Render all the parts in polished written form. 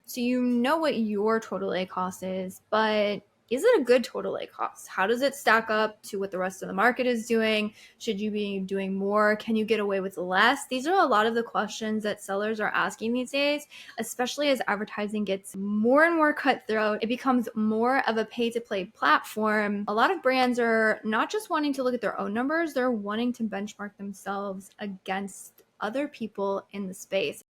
So you know what your total ACoS is, but is it a good total ACoS? How does it stack up to what the rest of the market is doing? Should you be doing more? Can you get away with less? These are a lot of the questions that sellers are asking these days, especially as advertising gets more and more cutthroat. It becomes more of a pay-to-play platform. A lot of brands are not just wanting to look at their own numbers, they're wanting to benchmark themselves against other people in the space.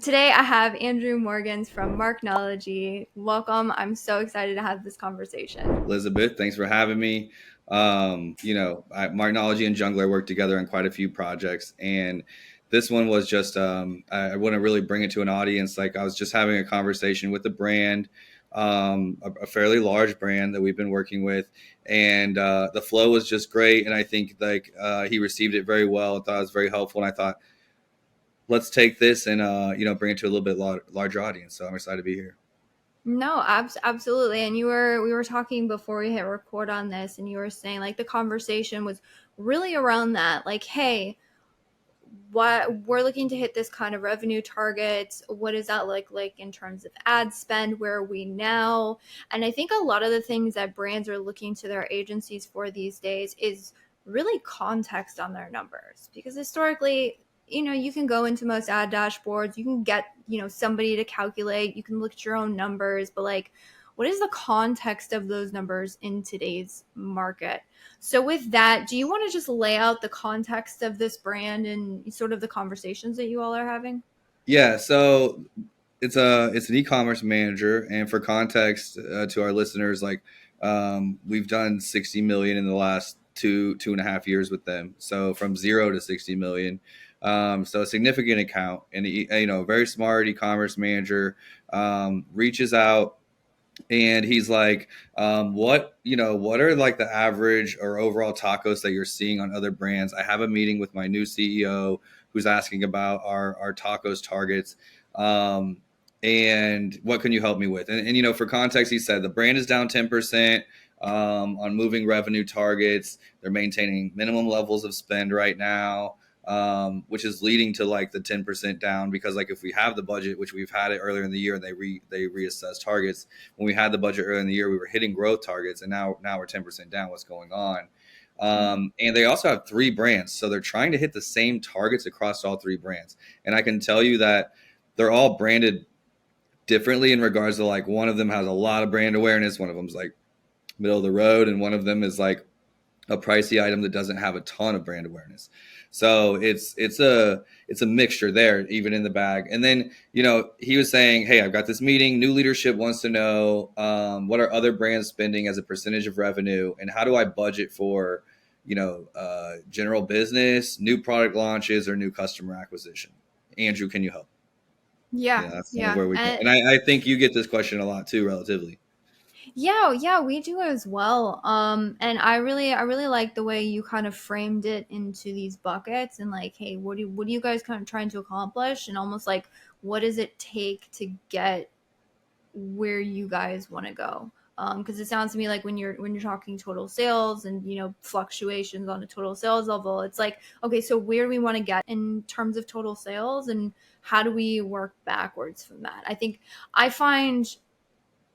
Today, I have Andrew Morgans from Marknology. Welcome. I'm so excited to have this conversation. Elizabeth, thanks for having me. Marknology and Jungler worked together on quite a few projects, and this one was just I want to really bring it to an audience. Like I was just having a conversation with a brand, a fairly large brand that we've been working with, and the flow was just great. And I think he received it very well. I thought it was very helpful, and I thought, let's take this and bring it to a little bit larger audience. So I'm excited to be here. No, absolutely. And we were talking before we hit record on this, and you were saying like the conversation was really around that. Like, hey, what we're looking to hit this kind of revenue targets. What does that look like in terms of ad spend? Where are we now? And I think a lot of the things that brands are looking to their agencies for these days is really context on their numbers, because historically, you can go into most ad dashboards, you can get, somebody to calculate, you can look at your own numbers, but like, what is the context of those numbers in today's market? So with that, do you want to just lay out the context of this brand and sort of the conversations that you all are having? Yeah, so it's an e-commerce manager, and for context to our listeners, we've done 60 million in the last two and a half years with them. So from 0 to 60 million. So a significant account, and very smart e-commerce manager reaches out. And he's like, what are like the average or overall tacos that you're seeing on other brands? I have a meeting with my new CEO who's asking about our tacos targets. And what can you help me with? And for context, he said the brand is down 10% on moving revenue targets. They're maintaining minimum levels of spend right now. Which is leading to like the 10% down, because like if we have the budget, which we've had it earlier in the year, and they reassess targets. When we had the budget earlier in the year, we were hitting growth targets, and now we're 10% down. What's going on? And they also have 3 brands, so they're trying to hit the same targets across all 3 brands. And I can tell you that they're all branded differently in regards to like one of them has a lot of brand awareness, one of them's like middle of the road, and one of them is like a pricey item that doesn't have a ton of brand awareness. So it's a mixture there, even in the bag. And then, he was saying, hey, I've got this meeting. New leadership wants to know what are other brands spending as a percentage of revenue, and how do I budget for, general business, new product launches, or new customer acquisition? Andrew, can you help? Yeah, That's kind of yeah. where we go. And I think you get this question a lot too, relatively. Yeah, we do as well. And I really like the way you kind of framed it into these buckets, and like, hey, what do you guys kind of trying to accomplish, and almost like, what does it take to get where you guys want to go? Because it sounds to me like when you're talking total sales and fluctuations on a total sales level, it's like, okay, so where do we want to get in terms of total sales, and how do we work backwards from that? I find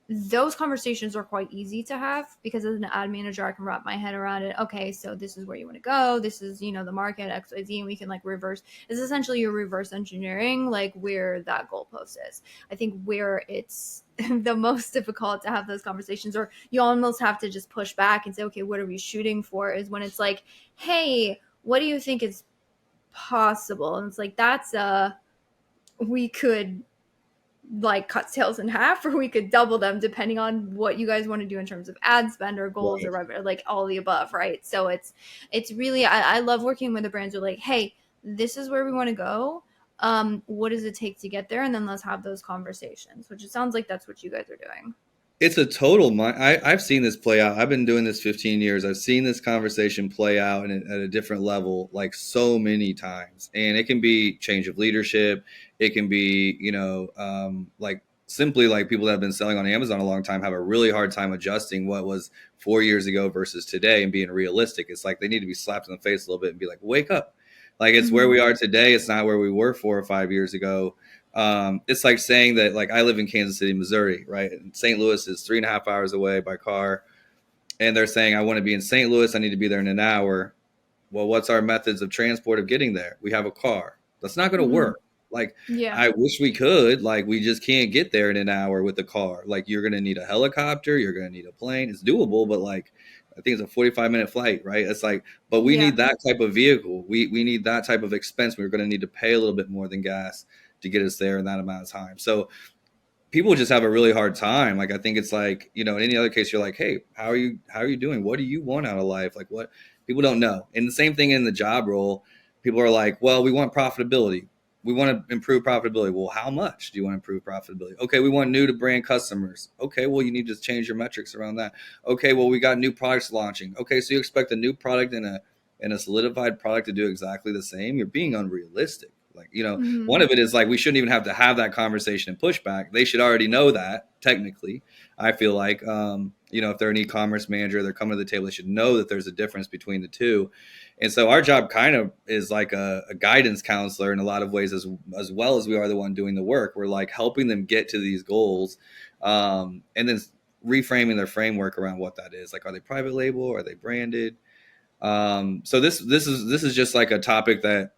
those conversations are quite easy to have, because as an ad manager, I can wrap my head around it. Okay, so this is where you want to go. This is, the market XYZ, and we can like reverse. It's essentially your reverse engineering, like where that goalpost is. I think where it's the most difficult to have those conversations, or you almost have to just push back and say, okay, what are we shooting for? Is when it's like, hey, what do you think is possible? And it's like, we could like cut sales in half, or we could double them depending on what you guys want to do in terms of ad spend or goals, Right. or revenue, like all the above, right? So it's really, I love working with the brands who are like, hey, this is where we want to go. What does it take to get there? And then let's have those conversations, which it sounds like that's what you guys are doing. It's a total I've seen this play out. I've been doing this 15 years. I've seen this conversation play out at a different level, like so many times. And it can be change of leadership. It can be, like simply like people that have been selling on Amazon a long time have a really hard time adjusting what was 4 years ago versus today and being realistic. It's like they need to be slapped in the face a little bit and be like, wake up. Like it's where we are today. It's not where we were 4 or 5 years ago. It's like saying that, like, I live in Kansas City, Missouri, right? And St. Louis is 3.5 hours away by car. And they're saying, I want to be in St. Louis. I need to be there in an hour. Well, what's our methods of transport of getting there? We have a car. That's not going to Hmm. work. Like, Yeah. I wish we could. Like, we just can't get there in an hour with a car. Like, you're going to need a helicopter. You're going to need a plane. It's doable, but like, I think it's a 45-minute flight, right? It's like, but we Yeah. need that type of vehicle. We need that type of expense. We're going to need to pay a little bit more than gas to get us there in that amount of time. So people just have a really hard time. Like, I think it's like, in any other case, you're like, hey, how are you doing? What do you want out of life? Like, what people don't know. And the same thing in the job role, people are like, well, we want profitability. We want to improve profitability. Well, how much do you want to improve profitability? Okay, we want new to brand customers. Okay, well, you need to change your metrics around that. Okay, well, we got new products launching. Okay, so you expect a new product and a solidified product to do exactly the same? You're being unrealistic. Like, Hmm. one of it is like we shouldn't even have to have that conversation and pushback. They should already know that technically. I feel like, if they're an e-commerce manager, they're coming to the table. They should know that there's a difference between the two. And so our job kind of is like a guidance counselor in a lot of ways, as well as we are the one doing the work. We're like helping them get to these goals, and then reframing their framework around what that is. Like, are they private label? Are they branded? So this is just like a topic that,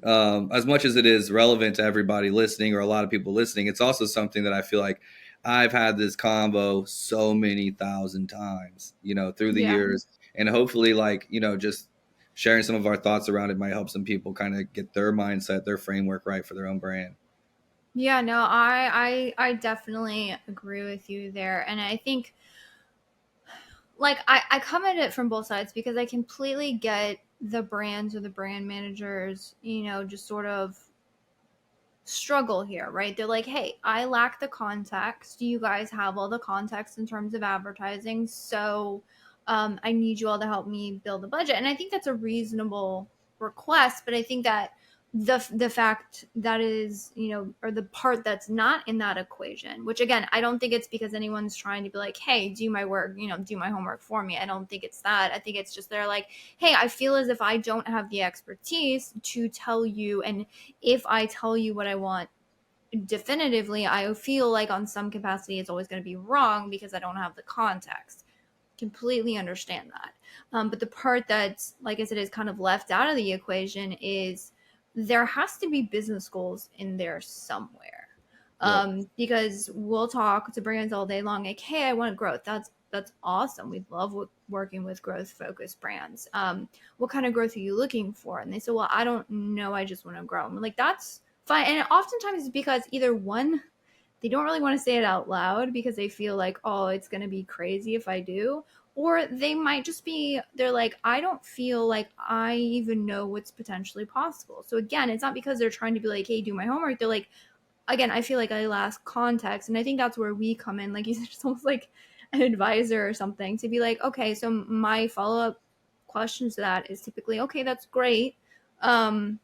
as much as it is relevant to everybody listening or a lot of people listening, it's also something that I feel like I've had this convo so many thousand times, through the Yeah. years. And hopefully, like, just sharing some of our thoughts around it might help some people kind of get their mindset, their framework right for their own brand. Yeah, no, I definitely agree with you there. And I think like I come at it from both sides because I completely get the brands or the brand managers, just sort of struggle here, right? They're like, hey, I lack the context. You guys have all the context in terms of advertising. So I need you all to help me build the budget. And I think that's a reasonable request. But I think that the fact that is, or the part that's not in that equation, which again, I don't think it's because anyone's trying to be like, hey, do my work, do my homework for me. I don't think it's that. I think it's just they're like, hey, I feel as if I don't have the expertise to tell you, and if I tell you what I want definitively, I feel like on some capacity it's always going to be wrong because I don't have the context. Completely understand that. But the part that's, like I said, is kind of left out of the equation is there has to be business goals in there somewhere. Yep. Because we'll talk to brands all day long, like, hey, I want growth. That's awesome. We love working with growth focused brands. What kind of growth are you looking for? And they say, well, I don't know. I just want to grow. I'm like, that's fine. And oftentimes it's because either one, they don't really want to say it out loud because they feel like, oh, it's going to be crazy if I do. Or they might just be, they're like, I don't feel like I even know what's potentially possible. So again, it's not because they're trying to be like, hey, do my homework. They're like, again, I feel like I lack context. And I think that's where we come in. Like you said, it's almost like an advisor or something to be like, okay, so my follow up questions to that is typically, okay, that's great. Um,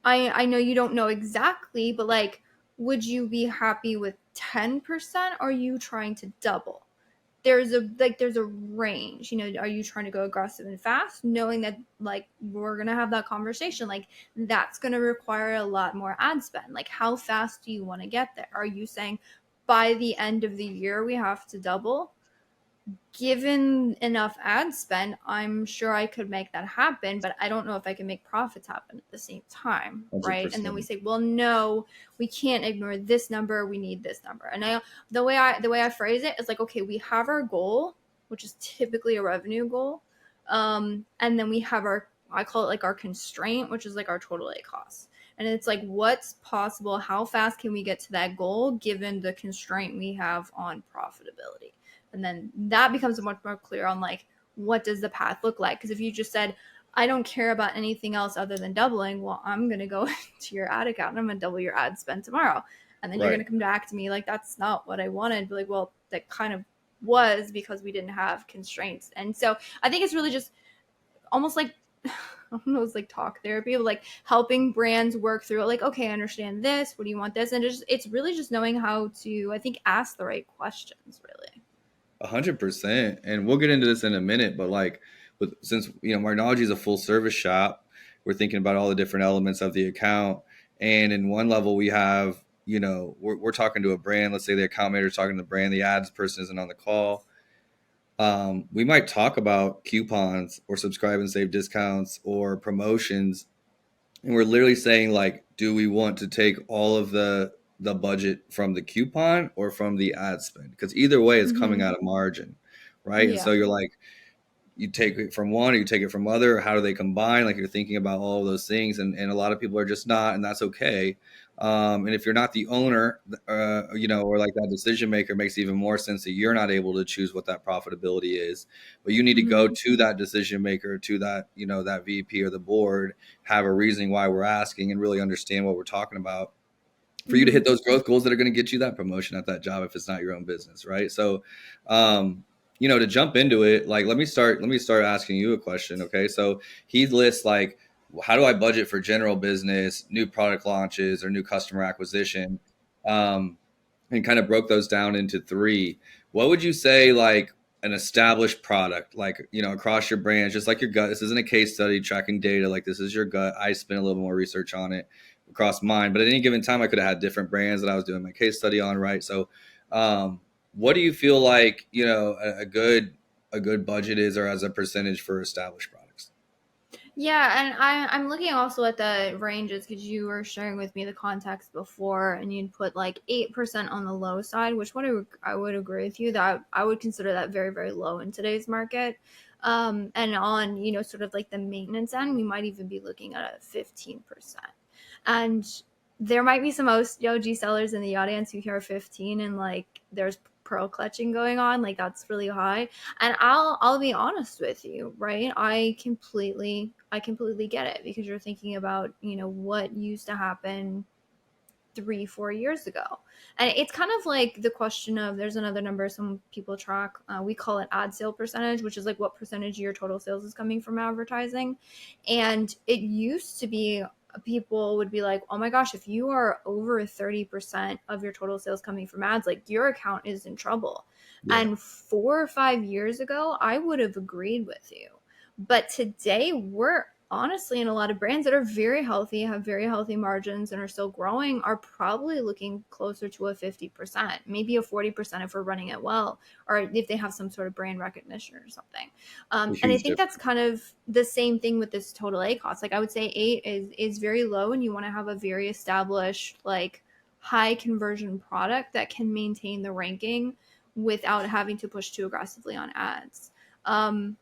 I know you don't know exactly, but like, would you be happy with 10%? Or are you trying to double? There's a range. Are you trying to go aggressive and fast, knowing that like we're gonna have that conversation? Like that's gonna require a lot more ad spend. Like how fast do you want to get there? Are you saying by the end of the year we have to double? Given enough ad spend, I'm sure I could make that happen, but I don't know if I can make profits happen at the same time, right? And then we 100%. say, well, no, we can't ignore this number. We need this number. And the way I phrase it is like, okay, we have our goal, which is typically a revenue goal, and then we have our, I call it like our constraint, which is like our total ACoS. And it's like, what's possible? How fast can we get to that goal given the constraint we have on profitability? And then that becomes much more clear on like what does the path look like. Because if you just said I don't care about anything else other than doubling, well, I'm going to go to your ad account and I'm going to double your ad spend tomorrow, and then you're going Right. to come back to me like that's not what I wanted. Be like, well, that kind of was because we didn't have constraints. And so I think it's really just almost like almost like talk therapy, but like helping brands work through it. Like, okay, I understand this, what do you want this, and it's really just knowing how to, I think, ask the right questions really. 100%. And we'll get into this in a minute, but like, since Marnology is a full service shop, we're thinking about all the different elements of the account. And in one level, we have, we're talking to a brand. Let's say the account manager is talking to the brand, the ads person isn't on the call. We might talk about coupons or subscribe and save discounts or promotions, and we're literally saying like, do we want to take all of the budget from the coupon or from the ad spend? Because either way, it's coming Mm-hmm. out of margin, right? And so Yeah. you're like, you take it from one or you take it from other, how do they combine? Like you're thinking about all of those things, and a lot of people are just not, and that's okay. And if you're not the owner, or like that decision maker, makes even more sense that you're not able to choose what that profitability is, but you need to go Mm-hmm. to that decision maker, to that, that VP or the board, have a reasoning why we're asking and really understand what we're talking about for you to Mm-hmm. hit those growth goals that are going to get you that promotion at that job if it's not your own business, right? So to jump into it, like let me start asking you a question. Okay, so he lists like, how do I budget for general business, new product launches, or new customer acquisition, um, and kind of broke those down into three. What would you say, like an established product, like, across your brands, just like your gut? This isn't a case study tracking data, like this is your gut. I spent a little more research on it across mine, but at any given time I could have had different brands that I was doing my case study on, right? So what do you feel like, a good budget is, or as a percentage for established products? Yeah, and I'm looking also at the ranges because you were sharing with me the context before, and you'd put like 8% on the low side, which I would agree with you that I would consider that very, very low in today's market. And on, sort of like the maintenance end, we might even be looking at a 15%. And there might be some OG sellers in the audience who hear 15 and like there's pearl clutching going on, like that's really high. And I'll be honest with you, right? I completely get it because you're thinking about, what used to happen 3-4 years ago. And it's kind of like the question of, there's another number some people track, we call it ad sale percentage, which is like what percentage of your total sales is coming from advertising. And it used to be, people would be like, oh my gosh, if you are over 30% of your total sales coming from ads, like your account is in trouble. Yeah. And 4 or 5 years ago, I would have agreed with you. But today, we're honestly in a lot of brands that are very healthy, have very healthy margins, and are still growing, are probably looking closer to a 50%, maybe a 40% if we're running it well, or if they have some sort of brand recognition or something. A And I huge think that's difference. kind of the same thing with this total ACoS. Like I would say 8 is very low, and you want to have a very established, like high conversion product that can maintain the ranking without having to push too aggressively on ads. Um,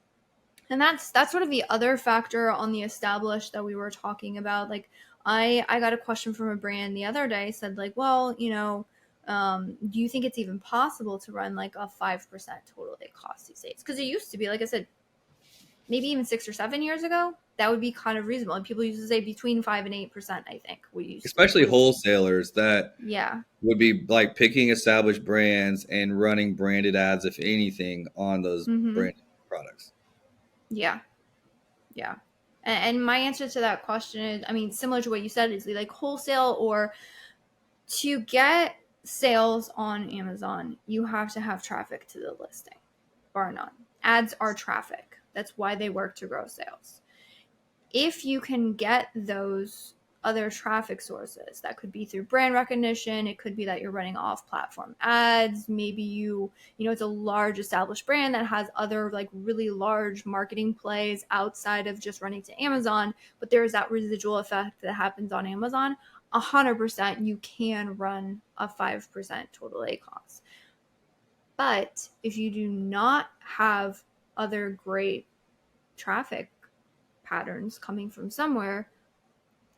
and that's sort of the other factor on the established that we were talking about. Like I got a question from a brand the other day, said like, well, do you think it's even possible to run like a 5% total ACoS these days? Because it used to be, like I said, maybe even 6 or 7 years ago, that would be kind of reasonable. And people used to say between 5 and 8%, I think we used Especially was wholesalers that yeah. would be like picking established brands and running branded ads, if anything, on those Mm-hmm. branded products. Yeah. Yeah. And my answer to that question is, I mean, similar to what you said, is like wholesale, or to get sales on Amazon, you have to have traffic to the listing, bar none. Ads are traffic. That's why they work to grow sales. If you can get those other traffic sources, that could be through brand recognition, it could be that you're running off platform ads, maybe it's a large established brand that has other like really large marketing plays outside of just running to Amazon, but there's that residual effect that happens on Amazon. 100% you can run a 5% total ACoS. But if you do not have other great traffic patterns coming from somewhere,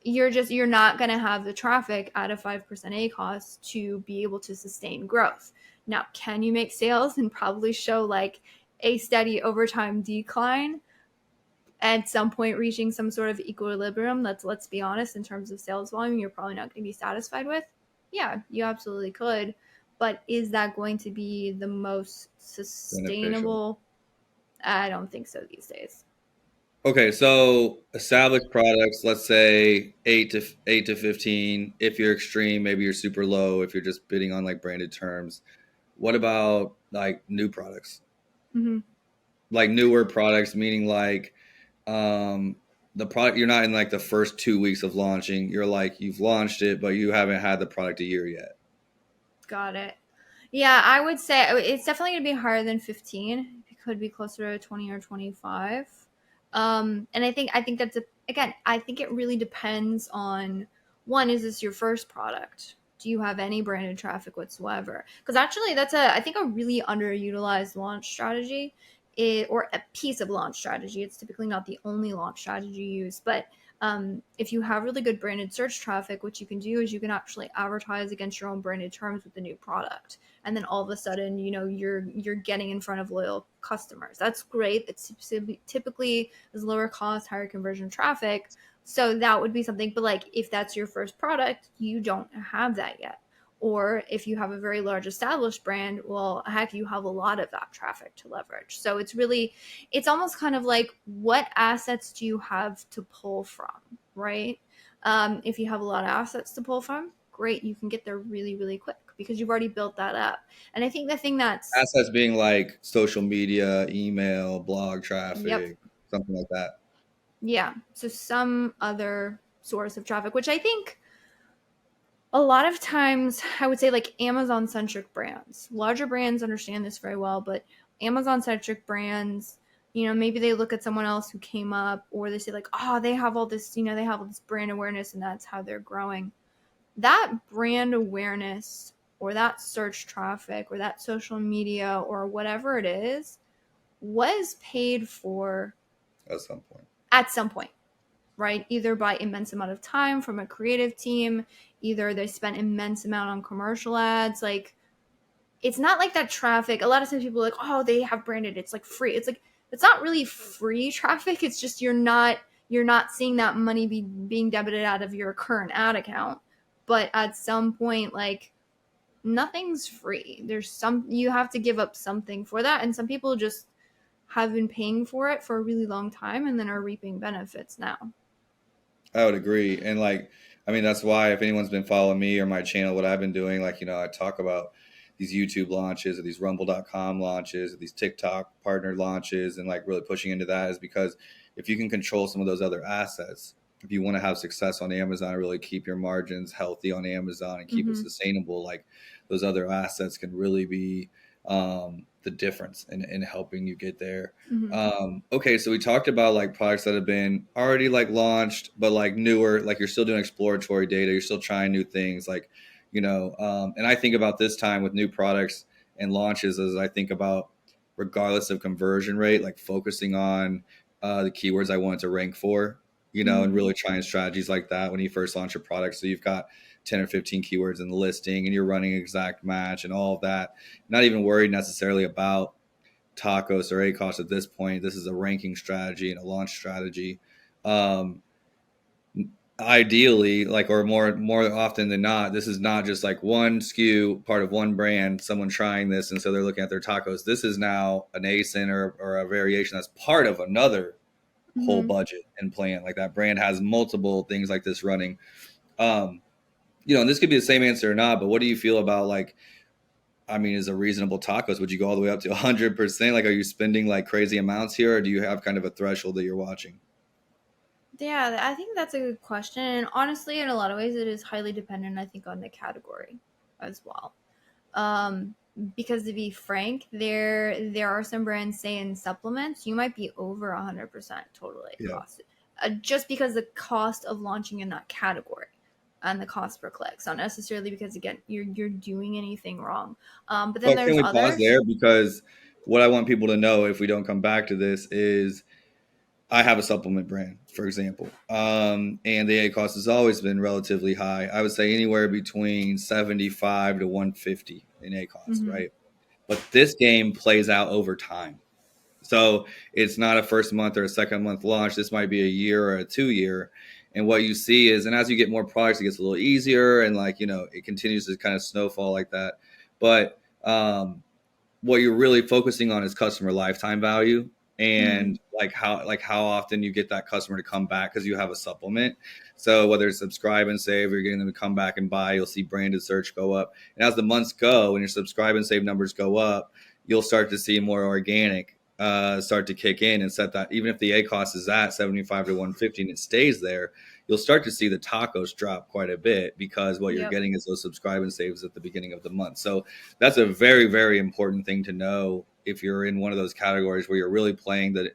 you're not going to have the traffic at a 5% ACoS to be able to sustain growth. Now, can you make sales and probably show like a steady overtime decline at some point, reaching some sort of equilibrium? Let's be honest, in terms of sales volume, you're probably not going to be satisfied with. Yeah, you absolutely could, but is that going to be the most Beneficial. sustainable? I don't think so these days. Okay, so established products, let's say 8 to 15. If you're extreme, maybe you're super low. If you're just bidding on like branded terms, what about like new products? Mm-hmm. Like newer products, meaning like, um, the product, you're not in like the first 2 weeks of launching. You're like, you've launched it, but you haven't had the product a year yet. Got it. Yeah, I would say it's definitely going to be higher than 15. It could be closer to 20 or 25. And I think that's again, I think it really depends on, one, is this your first product? Do you have any branded traffic whatsoever? Because actually that's I think a really underutilized launch strategy, or a piece of launch strategy. It's typically not the only launch strategy used, but if you have really good branded search traffic, what you can do is you can actually advertise against your own branded terms with the new product, and then all of a sudden, you're getting in front of loyal customers. That's great. That's typically is lower cost, higher conversion traffic. So that would be something. But like, if that's your first product, you don't have that yet. Or if you have a very large established brand, well, heck, you have a lot of that traffic to leverage. So it's almost kind of like, what assets do you have to pull from, right? If you have a lot of assets to pull from, great, you can get there really, really quick because you've already built that up. And I think the thing that's, Assets being like social media, email, blog yep, traffic, something like that. yeah. So some other source of traffic, which I think a lot of times I would say like Amazon centric brands, larger brands understand this very well, but Amazon centric brands, maybe they look at someone else who came up, or they say like, oh, they have all this, they have all this brand awareness and that's how they're growing. That brand awareness or that search traffic or that social media or whatever it is was paid for At some point. at some point, right? Either by immense amount of time from a creative team, either they spent immense amount on commercial ads. Like, it's not like that traffic. A lot of times people are like, oh, they have branded, it's like free. It's like, it's not really free traffic. It's just you're not seeing that money being debited out of your current ad account. But at some point, like, nothing's free. You have to give up something for that. And some people just have been paying for it for a really long time and then are reaping benefits now. I would agree. And like, I mean, that's why if anyone's been following me or my channel, what I've been doing, like, I talk about these YouTube launches or these rumble.com launches or these TikTok partner launches and like really pushing into that is because if you can control some of those other assets, if you want to have success on Amazon, really keep your margins healthy on Amazon and keep it Mm-hmm. sustainable, like those other assets can really be the difference in helping you get there. Mm-hmm. Okay, so we talked about like products that have been already like launched, but like newer, like you're still doing exploratory data, you're still trying new things, like, and I think about this time with new products and launches as I think about, regardless of conversion rate, like focusing on the keywords I want to rank for, and Mm-hmm. really trying strategies like that when you first launch a product. So you've got 10 or 15 keywords in the listing and you're running exact match and all of that. Not even worried necessarily about TACoS or ACoS at this point. This is a ranking strategy and a launch strategy. Um, Ideally, like, or more often than not, this is not just like one SKU, part of one brand, someone trying this, and so they're looking at their TACoS. This is now an ASIN or a variation that's part of another whole Mm-hmm. budget and plan. Like that brand has multiple things like this running. Um, and this could be the same answer or not, but what do you feel about like, I mean, is a reasonable TACoS? Would you go all the way up to 100%? Like, are you spending like crazy amounts here, or do you have kind of a threshold that you're watching? Yeah, I think that's a good question. And honestly, in a lot of ways, it is highly dependent, I think, on the category as well. Um, because to be frank, there are some brands, say in supplements, you might be over 100% totally Yeah. cost, just because the cost of launching in that category and the cost per click. So not necessarily because, again, you're doing anything wrong. But then Well, can there's we pause others. there? Because what I want people to know, if we don't come back to this, is I have a supplement brand, for example, and the ACoS has always been relatively high. I would say anywhere between 75 to 150 in ACoS, Mm-hmm. right? But this game plays out over time. So it's not a first month or a second month launch. This might be a year or a 2 year. And what you see is, and as you get more products, it gets a little easier, and like, it continues to kind of snowfall like that. But what you're really focusing on is customer lifetime value, Mm-hmm. and like how often you get that customer to come back because you have a supplement. So whether it's subscribe and save, or you're getting them to come back and buy, you'll see branded search go up. And as the months go and your subscribe and save numbers go up, you'll start to see more organic start to kick in and set that, even if the ACoS is at 75 to 150 and it stays there, you'll start to see the TACoS drop quite a bit, because what you're Yep. getting is those subscribe and saves at the beginning of the month. So that's a very, very important thing to know if you're in one of those categories where you're really playing the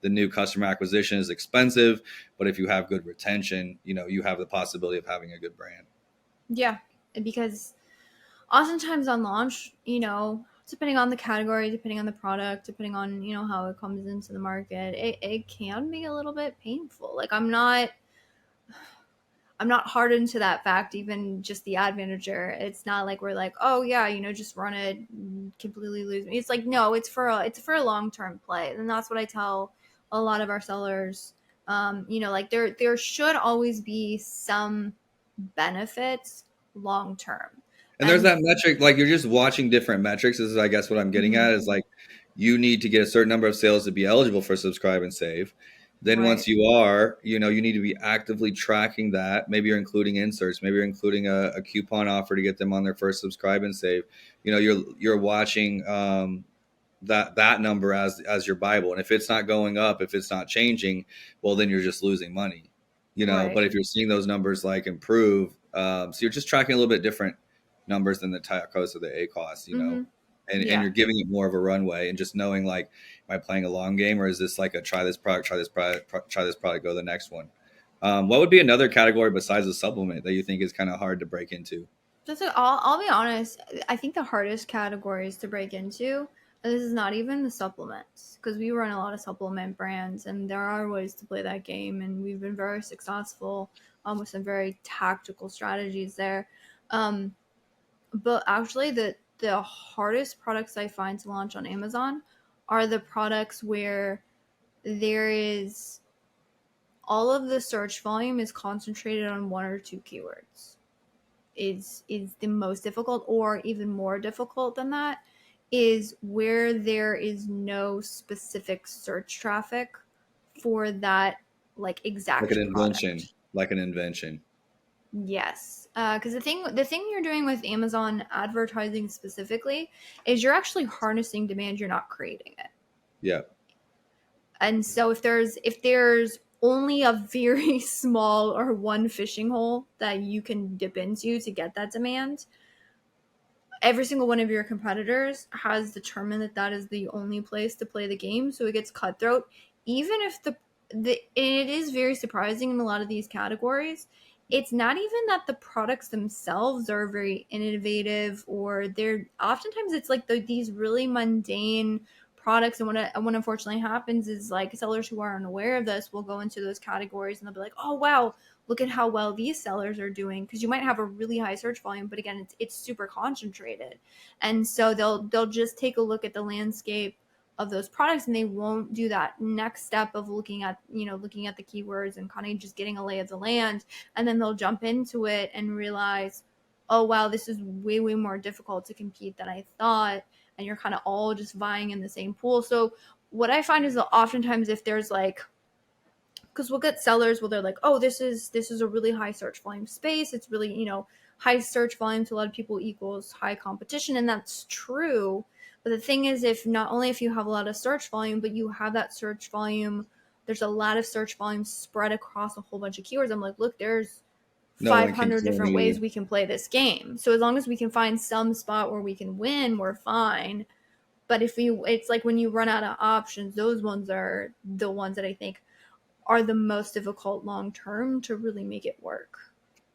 new customer acquisition is expensive, but if you have good retention, you have the possibility of having a good brand. Yeah, because oftentimes on launch, depending on the category, depending on the product, depending on, how it comes into the market, it can be a little bit painful. Like I'm not hardened to that fact, even just the ad manager. It's not like we're like, oh yeah, just run it, completely lose me. It's like, no, it's for a long-term play. And that's what I tell a lot of our sellers. Like there should always be some benefits long term. And there's And that metric, like you're just watching different metrics. This is, I guess, what I'm getting mhm, at is like you need to get a certain number of sales to be eligible for subscribe and save. Then right, once you are, you need to be actively tracking that. Maybe you're including inserts. Maybe you're including a coupon offer to get them on their first subscribe and save. You're watching that number as your Bible. And if it's not going up, if it's not changing, well, then you're just losing money. right. But if you're seeing those numbers like improve, so you're just tracking a little bit different numbers than the TACoS or the ACoS, Hmm. and Yeah. you're giving it more of a runway and just knowing, like, am I playing a long game, or is this like a try this product, try this product, go to the next one? What would be another category besides the supplement that you think is kind of hard to break into? I'll be honest. I think the hardest categories to break into, and this is not even the supplements, because we run a lot of supplement brands, and there are ways to play that game, and we've been very successful with some very tactical strategies there. Um, but actually, the hardest products I find to launch on Amazon are the products where there is all of the search volume is concentrated on one or two keywords. Is the most difficult, or even more difficult than that is where there is no specific search traffic for that, like, Like an exact invention, product. like an invention. Yes, because the thing you're doing with Amazon advertising specifically is you're actually harnessing demand, you're not creating it. Yeah. And so if there's only a very small or one fishing hole that you can dip into to get that demand, every single one of your competitors has determined that that is the only place to play the game, so it gets cutthroat. Even if it is very surprising in a lot of these categories, it's not even that the products themselves are very innovative, or they're oftentimes it's like these really mundane products. And what unfortunately happens is, like, sellers who are unaware of this will go into those categories and they'll be like, oh wow, look at how well these sellers are doing, because you might have a really high search volume, but again, it's super concentrated. And so they'll just take a look at the landscape of those products, and they won't do that next step of looking at the keywords and kind of just getting a lay of the land. And then they'll jump into it and realize, oh wow, this is way way more difficult to compete than I thought. And you're kind of all just vying in the same pool. So what I find is that oftentimes, if there's like, because we'll get sellers where they're like, oh, this is a really high search volume space, it's really, high search volume to a lot of people equals high competition, and that's true. But the thing is, if not only if you have a lot of search volume, but you have that search volume, there's a lot of search volume spread across a whole bunch of keywords. I'm like, look, there's No one can 500 corner different ways you. we can play this game. So as long as we can find some spot where we can win, we're fine. But it's like when you run out of options, those ones are the ones that I think are the most difficult long term to really make it work.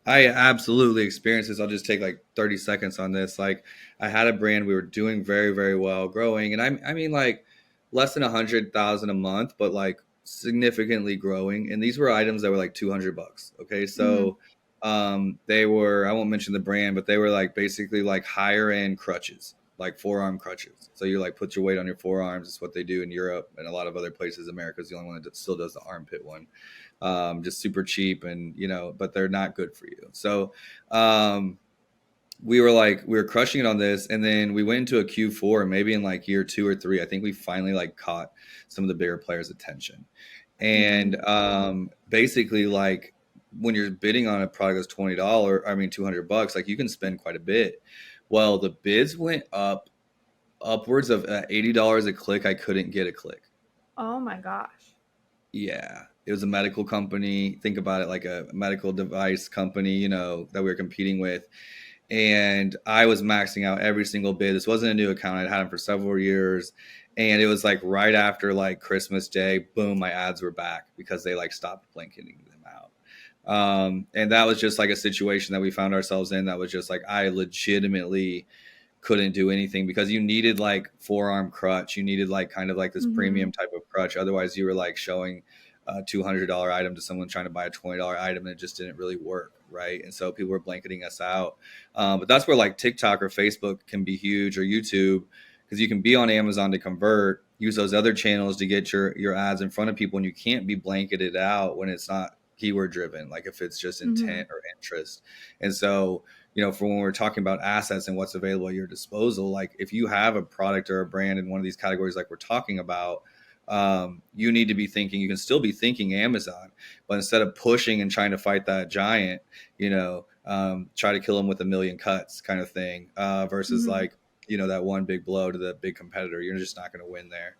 I absolutely experienced this. I'll just take like 30 seconds on this. Like, I had a brand, we were doing very, very well, growing, and I mean, like, less than 100,000 a month, but like significantly growing. And these were items that were like $200. Okay, Mm-hmm. so they were, I won't mention the brand, but they were like basically like higher end crutches, like forearm crutches. So you like put your weight on your forearms. It's what they do in Europe and a lot of other places. America's the only one that still does the armpit one, just super cheap, and but they're not good for you. So um, we were crushing it on this, and then we went into a Q4, and maybe in like year 2 or 3, I think we finally like caught some of the bigger players' attention. Mm-hmm. And basically, like, when you're bidding on a product that's $20, I mean $200, like, you can spend quite a bit. Well, the bids went up upwards of $80 a click. I couldn't get a click. Oh my gosh. Yeah, it was a medical company. Think about it like a medical device company, that we were competing with. And I was maxing out every single bid. This wasn't a new account. I'd had them for several years. And it was like right after like Christmas Day, boom, my ads were back because they like stopped blanketing them out. And that was just like a situation that we found ourselves in. That was just like, I legitimately couldn't do anything because you needed like forearm crutch. You needed like kind of like this Mm-hmm. premium type of crutch. Otherwise, you were like showing a $200 item to someone trying to buy a $20 item, and it just didn't really work, right? And so people were blanketing us out. But that's where like TikTok or Facebook can be huge, or YouTube, because you can be on Amazon to convert. Use those other channels to get your ads in front of people, and you can't be blanketed out when it's not keyword driven. Like if it's just Mm-hmm. intent or interest, and so for when we're talking about assets and what's available at your disposal, like if you have a product or a brand in one of these categories, like we're talking about, you need to be thinking, you can still be thinking Amazon, but instead of pushing and trying to fight that giant, try to kill them with a million cuts kind of thing, versus Mm-hmm. like, that one big blow to the big competitor. You're just not going to win there.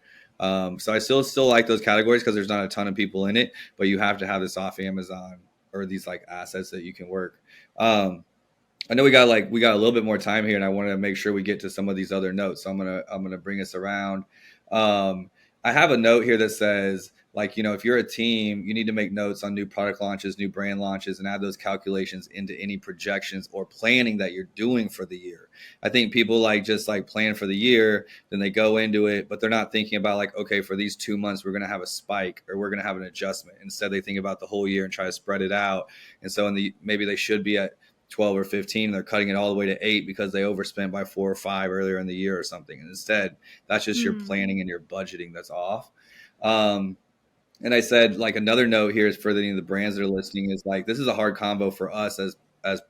So I still like those categories because there's not a ton of people in it, but you have to have this off Amazon or these like assets that you can work. I know we got a little bit more time here, and I want to make sure we get to some of these other notes. So I'm gonna bring us around. Um, I have a note here that says, like, if you're a team, you need to make notes on new product launches, new brand launches, and add those calculations into any projections or planning that you're doing for the year. I think people like just like plan for the year, then they go into it, but they're not thinking about like, okay, for these 2 months we're gonna have a spike or we're gonna have an adjustment. Instead, they think about the whole year and try to spread it out. And so maybe they should be at 12 or 15, they're cutting it all the way to 8 because they overspent by 4 or 5 earlier in the year or something. And instead, that's just your Mm-hmm. planning and your budgeting that's off. um, and I said, like, another note here is for the brands that are listening is like, this is a hard combo for us as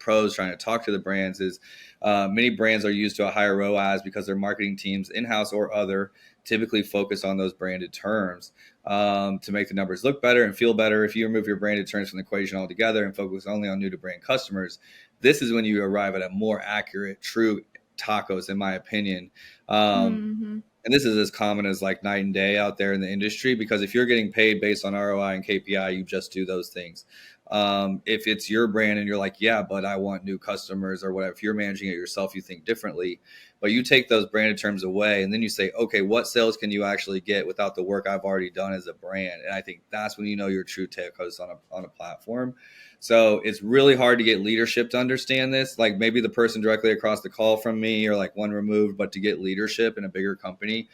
pros trying to talk to the brands is many brands are used to a higher ROAS because their marketing teams, in-house or other, typically focus on those branded terms to make the numbers look better and feel better. If you remove your branded terms from the equation altogether and focus only on new to brand customers, this is when you arrive at a more accurate, true tacos, in my opinion. Um, Mm-hmm. and this is as common as like night and day out there in the industry, because if you're getting paid based on ROI and KPI, you just do those things. If it's your brand and you're like, yeah, but I want new customers or whatever, if you're managing it yourself, you think differently. But you take those branded terms away and then you say, okay, what sales can you actually get without the work I've already done as a brand? And I think that's when you know you're true TACoS on a platform. So it's really hard to get leadership to understand this. Like maybe the person directly across the call from me or like one removed, but to get leadership in a bigger company,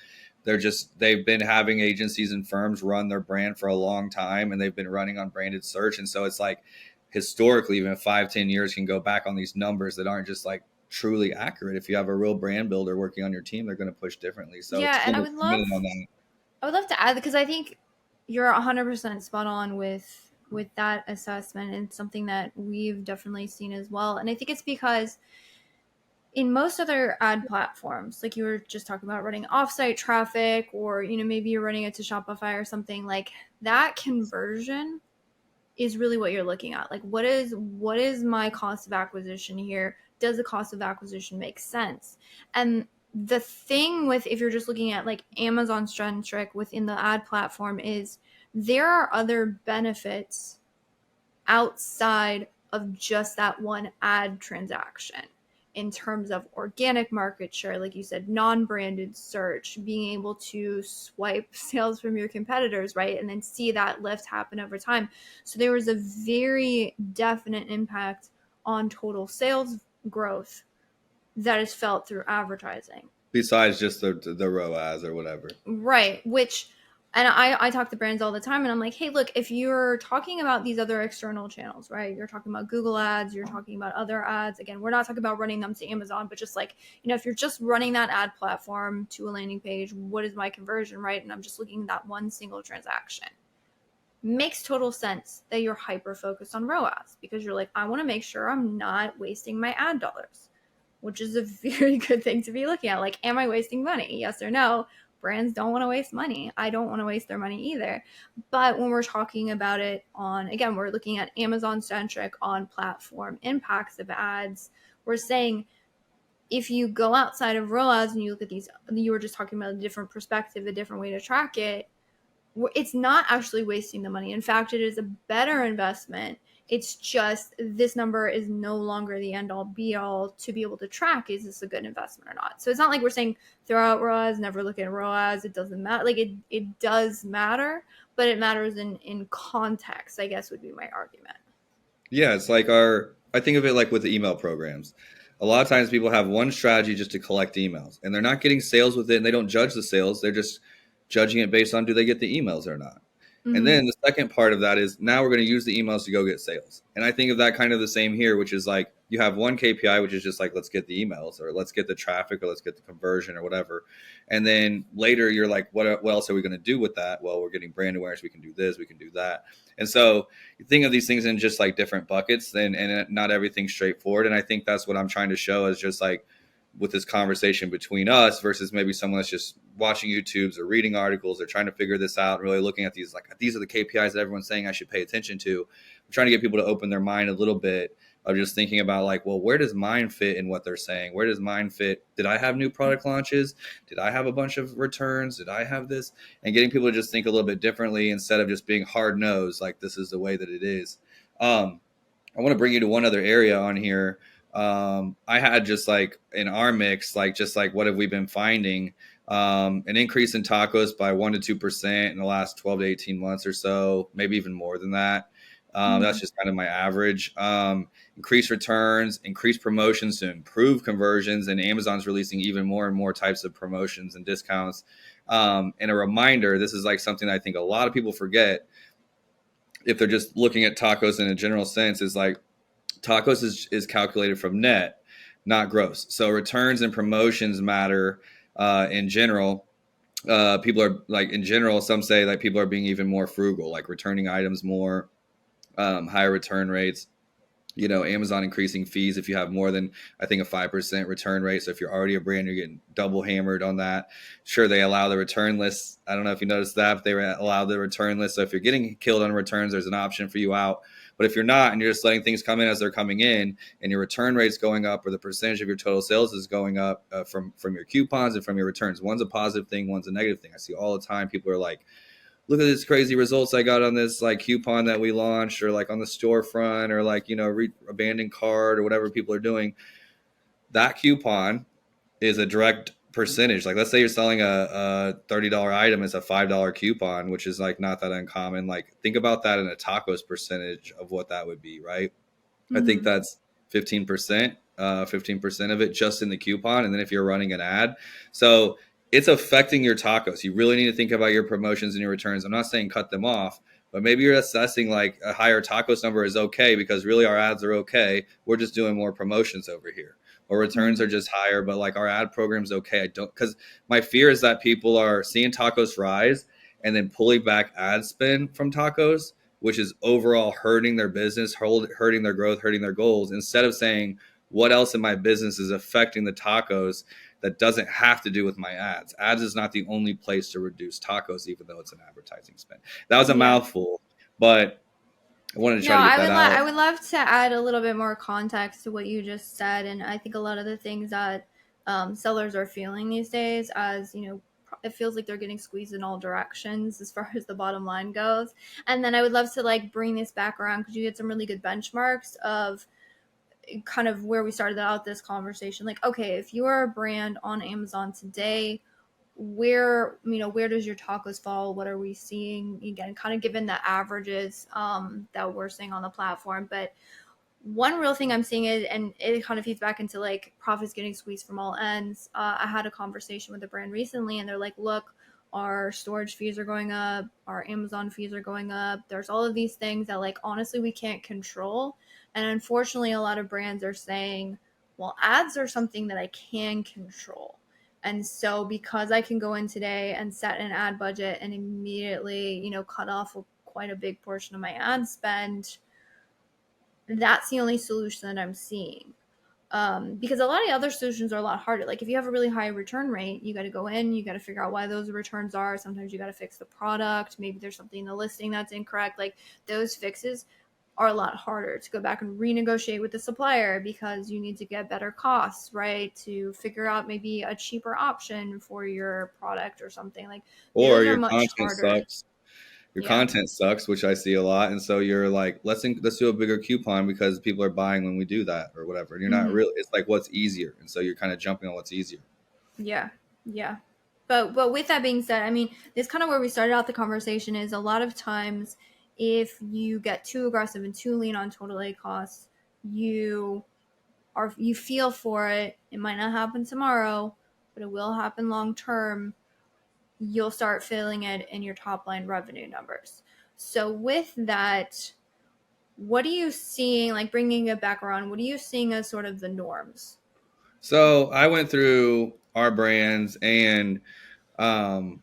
they've been having agencies and firms run their brand for a long time and they've been running on branded search. And so it's like historically, even 5-10 years can go back on these numbers that aren't just like truly accurate. If you have a real brand builder working on your team, they're going to push differently. So Yeah, just a and minute on that. I would love to add because I think you're 100% spot on with that assessment and something that we've definitely seen as well. And I think it's because in most other ad platforms, like you were just talking about running offsite traffic or maybe you're running it to Shopify or something, like that conversion is really what you're looking at. Like what is my cost of acquisition here? Does the cost of acquisition make sense? And the thing with if you're just looking at like Amazon centric within the ad platform is there are other benefits outside of just that one ad transaction in terms of organic market share, like you said, non-branded search, being able to swipe sales from your competitors, right? And then see that lift happen over time. So there was a very definite impact on total sales growth that is felt through advertising. Besides just the ROAS or whatever. Right. Which, and I talk to brands all the time and I'm like, hey, look, if you're talking about these other external channels, right? You're talking about Google ads, you're talking about other ads. Again, we're not talking about running them to Amazon, but just like, if you're just running that ad platform to a landing page, what is my conversion, right? And I'm just looking at that one single transaction. Makes total sense that you're hyper focused on ROAS because you're like, I want to make sure I'm not wasting my ad dollars, which is a very good thing to be looking at. Like, am I wasting money? Yes or no? Brands don't want to waste money. I don't want to waste their money either. But when we're talking about it on, again, we're looking at Amazon centric on platform impacts of ads. We're saying if you go outside of ROAS and you look at these, you were just talking about a different perspective, a different way to track it, it's not actually wasting the money. In fact, it is a better investment. It's just this number is no longer the end all be all to be able to track, is this a good investment or not. So it's not like we're saying throw out ROAS, never look at ROAS. It doesn't matter. Like it does matter, but it matters in context, I guess would be my argument. Yeah, it's like I think of it like with the email programs. A lot of times people have one strategy just to collect emails and they're not getting sales with it and they don't judge the sales. They're just judging it based on do they get the emails or not. And Mm-hmm. then the second part of that is now we're going to use the emails to go get sales. And I think of that kind of the same here, which is like you have one KPI, which is just like, let's get the emails or let's get the traffic or let's get the conversion or whatever. And then later you're like, what else are we going to do with that? Well, we're getting brand awareness. We can do this, we can do that. And so you think of these things in just like different buckets and not everything's straightforward. And I think that's what I'm trying to show is just like, with this conversation between us versus maybe someone that's just watching YouTubes or reading articles or trying to figure this out and really looking at these, like, these are the KPIs that everyone's saying I should pay attention to. I'm trying to get people to open their mind a little bit of just thinking about like, well, where does mine fit in what they're saying? Where does mine fit? Did I have new product launches? Did I have a bunch of returns? Did I have this? And getting people to just think a little bit differently instead of just being hard nosed, like this is the way that it is. I want to bring you to one other area on here. I had just like in our mix, like just like what have we been finding? An increase in TACoS by 1 to 2% in the last 12 to 18 months or so, maybe even more than that. Mm-hmm. That's just kind of my average. Increased returns, increased promotions to improve conversions, and Amazon's releasing even more and more types of promotions and discounts. And a reminder, this is like something I think a lot of people forget if they're just looking at TACoS in a general sense, is like TACoS is calculated from net, not gross. So returns and promotions matter in general. People are like in general, some say that people are being even more frugal, like returning items more, higher return rates. Amazon increasing fees if you have more than, I think, a 5% return rate. So if you're already a brand, you're getting double hammered on that. Sure, they allow the return list. I don't know if you noticed that, but they allow the return list. So if you're getting killed on returns, there's an option for you out. But if you're not and you're just letting things come in as they're coming in and your return rate's going up or the percentage of your total sales is going up from your coupons and from your returns, one's a positive thing, one's a negative thing. I see all the time people are like, look at this crazy results I got on this like coupon that we launched or like on the storefront or like, abandoned cart or whatever people are doing. That coupon is a direct percentage. Like let's say you're selling a $30 item, it's a $5 coupon, which is like not that uncommon. Like think about that in a TACoS percentage of what that would be, right? I think Mm-hmm. that's 15%, 15% of it just in the coupon. And then if you're running an ad, so it's affecting your TACoS. You really need to think about your promotions and your returns. I'm not saying cut them off, but maybe you're assessing like a higher TACoS number is okay because really our ads are okay. We're just doing more promotions over here. Or returns Mm-hmm. are just higher, but like our ad program's okay. I don't, because my fear is that people are seeing TACoS rise and then pulling back ad spend from TACoS, which is overall hurting their business, hurting their growth, hurting their goals, instead of saying, what else in my business is affecting the TACoS that doesn't have to do with my ads? Ads is not the only place to reduce TACoS, even though it's an advertising spend. That was a Yeah. mouthful, but I wanted to No, try to get that out. I would love to add a little bit more context to what you just said, and I think a lot of the things that sellers are feeling these days, as it feels like they're getting squeezed in all directions as far as the bottom line goes. And then I would love to like bring this back around because you get some really good benchmarks of kind of where we started out this conversation. Like, okay, if you are a brand on Amazon today, where does your TACoS fall? What are we seeing? Again, kind of given the averages that we're seeing on the platform. But one real thing I'm seeing is, and it kind of feeds back into like profits getting squeezed from all ends. I had a conversation with a brand recently, and they're like, look, our storage fees are going up, our Amazon fees are going up. There's all of these things that like honestly we can't control. And unfortunately, a lot of brands are saying, well, ads are something that I can control. And so because I can go in today and set an ad budget and immediately, cut off quite a big portion of my ad spend, that's the only solution that I'm seeing. Because a lot of other solutions are a lot harder. Like if you have a really high return rate, you got to go in, you got to figure out why those returns are. Sometimes you got to fix the product. Maybe there's something in the listing that's incorrect. Like those fixes are a lot harder to go back and renegotiate with the supplier because you need to get better costs, right? To figure out maybe a cheaper option for your product or something. Like Or those are your much content harder. sucks. Your Yeah. content sucks, which I see a lot, and so you're like, let's do a bigger coupon because people are buying when we do that or whatever. And you're not Hmm. really. It's like what's easier, and so you're kind of jumping on what's easier. Yeah. Yeah. But with that being said, I mean, it's kind of where we started out the conversation is a lot of times if you get too aggressive and too lean on total ACoS, you you feel for it. It might not happen tomorrow, but it will happen long term. You'll start feeling it in your top line revenue numbers. So with that, what are you seeing, like bringing it back around, what are you seeing as sort of the norms? So I went through our brands, and um,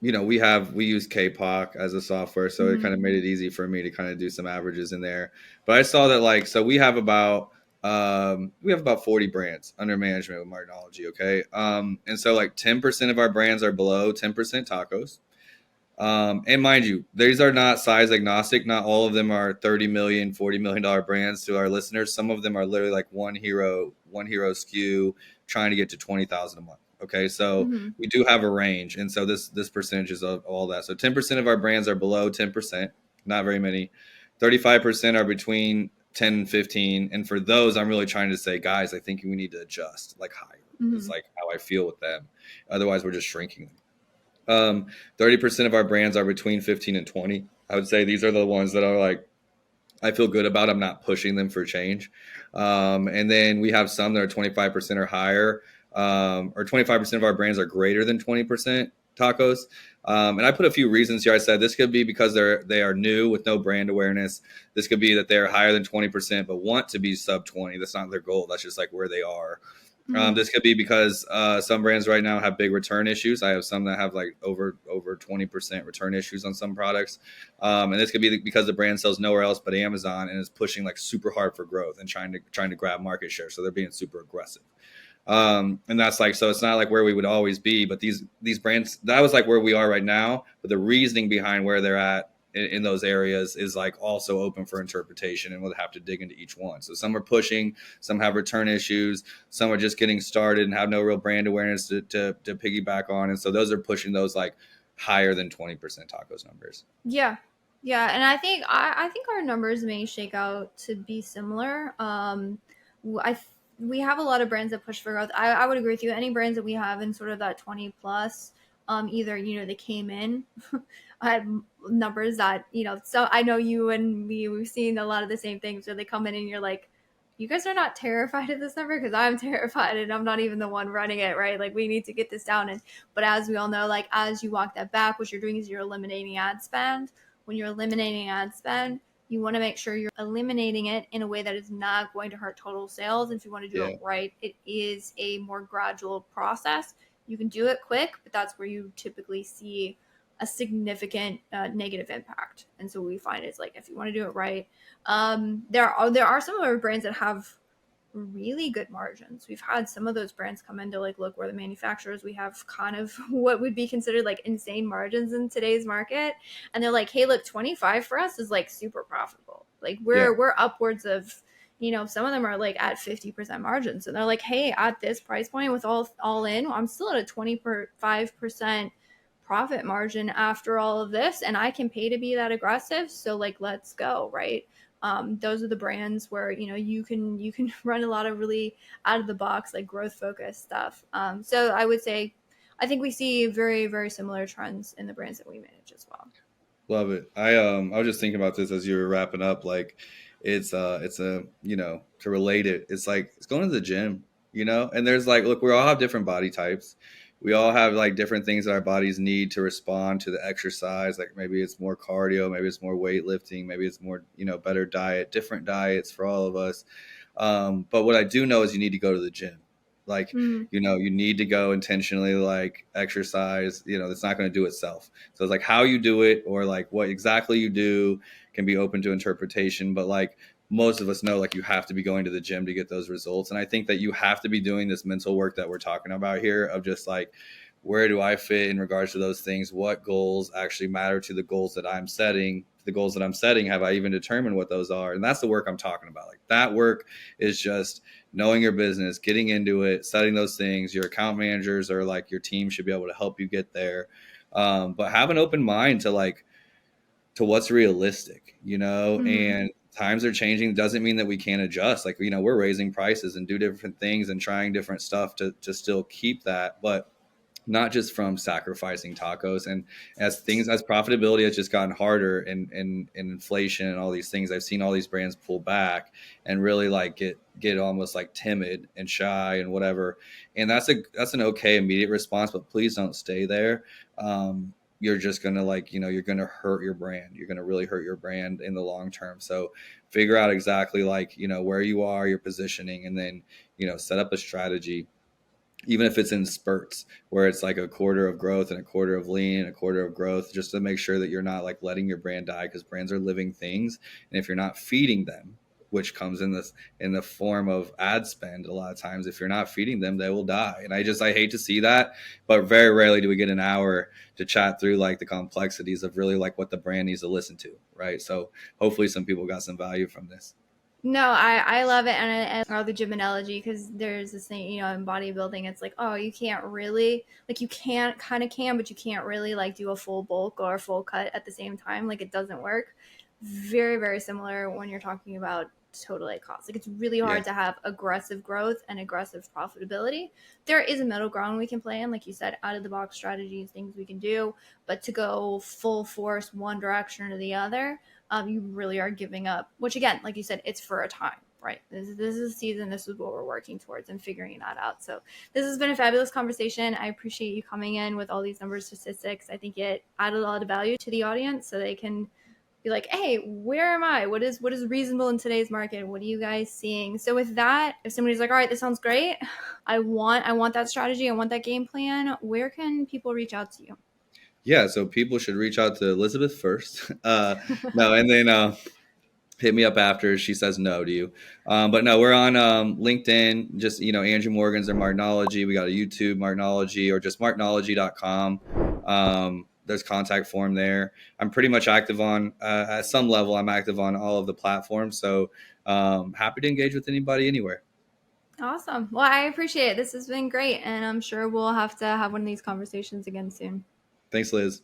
we use KPOC as a software, so it Mm-hmm. kind of made it easy for me to kind of do some averages in there. But I saw that like so we have about 40 brands under management with Martinology, okay? And so like 10% of our brands are below 10% tacos. And mind you, these are not size agnostic. Not all of them are 30 million, $40 million brands to our listeners. Some of them are literally like one hero SKU trying to get to 20,000 a month. Okay. So Mm-hmm. we do have a range. And so this percentage is of all that. So 10% of our brands are below 10%, not very many. 35% are between 10 and 15. And for those, I'm really trying to say, guys, I think we need to adjust like higher is Mm-hmm. like how I feel with them. Otherwise, we're just shrinking them. 30% of our brands are between 15 and 20. I would say these are the ones that are like, I feel good about. I'm not pushing them for change. And then we have some that are 25% or higher, or 25% of our brands are greater than 20% tacos. And I put a few reasons here. I said this could be because they are new with no brand awareness. This could be that they're higher than 20% but want to be sub 20. That's not their goal. That's just like where they are. Mm-hmm. This could be because some brands right now have big return issues. I have some that have like over 20% return issues on some products, and this could be because the brand sells nowhere else but Amazon and is pushing like super hard for growth and trying to grab market share. So they're being super aggressive. And that's like, so it's not like where we would always be, but these brands, that was like where we are right now. But the reasoning behind where they're at in those areas is like also open for interpretation, and we'll have to dig into each one. So some are pushing, some have return issues, some are just getting started and have no real brand awareness to piggyback on. And so those are pushing those like higher than 20% tacos numbers. Yeah. Yeah, and I think our numbers may shake out to be similar. We have a lot of brands that push for growth. I would agree with you. Any brands that we have in sort of that 20 plus, either they came in, I have numbers that So I know you and me, we've seen a lot of the same things where they come in and you're like, you guys are not terrified of this number because I'm terrified and I'm not even the one running it, right? Like we need to get this down. And but as we all know, like as you walk that back, what you're doing is you're eliminating ad spend. When you're eliminating ad spend, you want to make sure you're eliminating it in a way that is not going to hurt total sales. And if you want to do Yeah. it right, it is a more gradual process. You can do it quick, but that's where you typically see a significant negative impact. And so what we find is like if you want to do it right, there are some of our brands that have really good margins. We've had some of those brands come in to like look, we're the manufacturers, we have kind of what would be considered like insane margins in today's market, and they're like, hey, look, 25 for us is like super profitable. Like Yeah. we're upwards of some of them are like at 50% margins, and they're like, hey, at this price point with all in, I'm still at a 25% profit margin after all of this, and I can pay to be that aggressive, so like let's go, right? Those are the brands where you can run a lot of really out of the box like growth focused stuff. So I would say I think we see very very similar trends in the brands that we manage as well. Love it. I was just thinking about this as you were wrapping up. Like, it's a to relate it. It's like it's going to the gym, and there's like, look, we all have different body types. We all have like different things that our bodies need to respond to the exercise. Like maybe it's more cardio, maybe it's more weightlifting, maybe it's more better diet, different diets for all of us. But what I do know is you need to go to the gym. Like, Mm, you need to go intentionally, like exercise. It's not going to do itself. So it's like how you do it or like what exactly you do can be open to interpretation. But like most of us know, like you have to be going to the gym to get those results. And I think that you have to be doing this mental work that we're talking about here of just like where do I fit in regards to those things? What goals actually matter to the goals that I'm setting? The goals that I'm setting, have I even determined what those are? And that's the work I'm talking about. Like that work is just knowing your business, getting into it, setting those things. Your account managers or like your team should be able to help you get there. But have an open mind to like to what's realistic, Mhm. and times are changing. Doesn't mean that we can't adjust. Like, we're raising prices and do different things and trying different stuff to still keep that, but not just from sacrificing tacos. And as profitability has just gotten harder and inflation and all these things, I've seen all these brands pull back and really like get almost like timid and shy and whatever. And that's an okay immediate response, but please don't stay there. You're just gonna like, you're gonna hurt your brand. You're gonna really hurt your brand in the long term. So figure out exactly like, where you are, your positioning, and then, set up a strategy, even if it's in spurts where it's like a quarter of growth and a quarter of lean and a quarter of growth, just to make sure that you're not like letting your brand die, because brands are living things. And if you're not feeding them, which comes in the form of ad spend, a lot of times, if you're not feeding them, they will die. And I hate to see that, but very rarely do we get an hour to chat through like the complexities of really like what the brand needs to listen to, right? So hopefully some people got some value from this. No, I love it, and I love the gym analogy because there's this thing, in bodybuilding, it's like, oh, you can't really, like, you can't, kind of can, but you can't really, like, do a full bulk or a full cut at the same time. Like, it doesn't work. Very, very similar when you're talking about total ACoS. Like, it's really Yeah. hard to have aggressive growth and aggressive profitability. There is a middle ground we can play in, like you said, out of the box strategies, things we can do, but to go full force one direction or the other, you really are giving up, which again, like you said, it's for a time, right? This is a season. This is what we're working towards and figuring that out. So this has been a fabulous conversation. I appreciate you coming in with all these numbers, statistics. I think it added a lot of value to the audience so they can be like, hey, where am I? What is reasonable in today's market? What are you guys seeing? So with that, if somebody's like, all right, this sounds great. I want that strategy. I want that game plan. Where can people reach out to you? Yeah, so people should reach out to Elizabeth first. No, and then hit me up after she says no to you. But no, we're on LinkedIn, just, Andrew Morgan's or Martinology. We got a YouTube Martinology, or just martinology.com. There's contact form there. I'm pretty much active on, at some level, I'm active on all of the platforms. So happy to engage with anybody anywhere. Awesome. Well, I appreciate it. This has been great. And I'm sure we'll have to have one of these conversations again soon. Thanks, Liz.